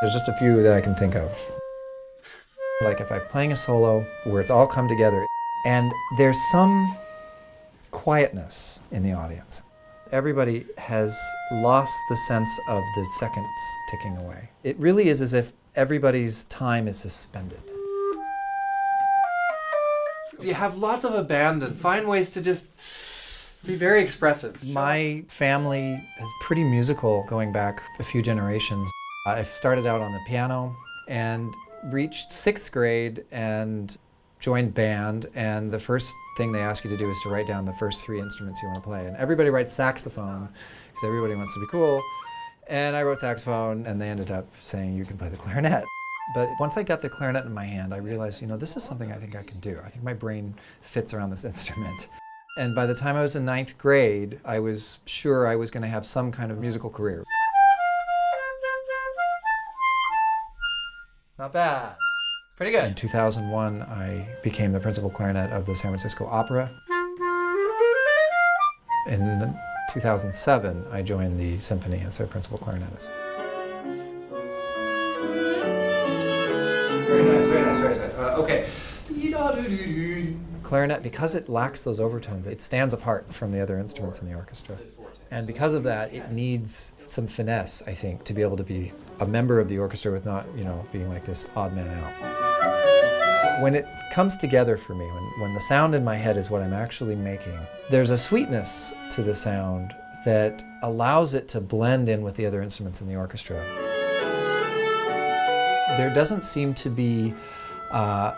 There's just a few that I can think of. Like if I'm playing a solo where it's all come together and there's some quietness in the audience. Everybody has lost the sense of the seconds ticking away. It really is as if everybody's time is suspended. You have lots of abandon. Find ways to just be very expressive. My family is pretty musical going back a few generations. I started out on the piano and reached 6th grade and joined band, and the first thing they ask you to do is to write down the first 3 instruments you want to play. And everybody writes saxophone because everybody wants to be cool. And I wrote saxophone, and they ended up saying you can play the clarinet. But once I got the clarinet in my hand, I realized, this is something I think I can do. I think my brain fits around this instrument. And by the time I was in 9th grade, I was sure I was going to have some kind of musical career. Not bad. Pretty good. In 2001, I became the principal clarinet of the San Francisco Opera. In 2007, I joined the Symphony as their principal clarinetist. Very nice, very nice, very nice. Okay. Clarinet, because it lacks those overtones, it stands apart from the other instruments in the orchestra. And because of that, it needs some finesse, I think, to be able to be a member of the orchestra with not, being like this odd man out. When it comes together for me, when the sound in my head is what I'm actually making, there's a sweetness to the sound that allows it to blend in with the other instruments in the orchestra. There doesn't seem to be a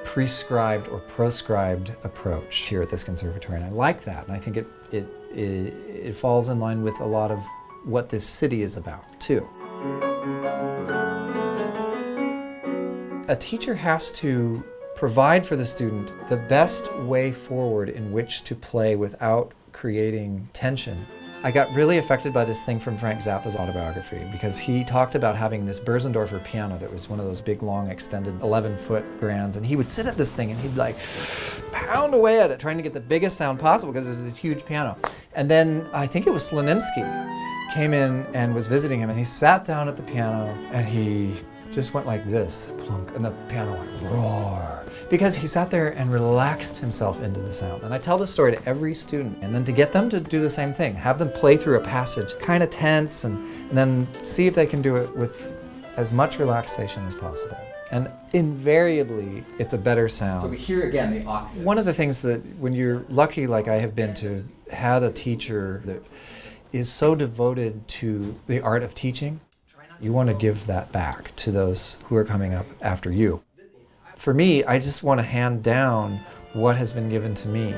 prescribed or proscribed approach here at this conservatory, and I like that, and I think it falls in line with a lot of what this city is about, too. A teacher has to provide for the student the best way forward in which to play without creating tension. I got really affected by this thing from Frank Zappa's autobiography because he talked about having this Bösendorfer piano that was one of those big, long, extended 11-foot grands, and he would sit at this thing and he'd pound away at it, trying to get the biggest sound possible because it was this huge piano. And then I think it was Slonimsky came in and was visiting him, and he sat down at the piano and he just went like this, plunk, and the piano went roar. Because he sat there and relaxed himself into the sound. And I tell this story to every student, and then to get them to do the same thing, have them play through a passage, kind of tense, and then see if they can do it with as much relaxation as possible. And invariably, it's a better sound. So we hear again the octave. One of the things that when you're lucky, like I have been to, had a teacher that is so devoted to the art of teaching, you want to give that back to those who are coming up after you. For me, I just want to hand down what has been given to me.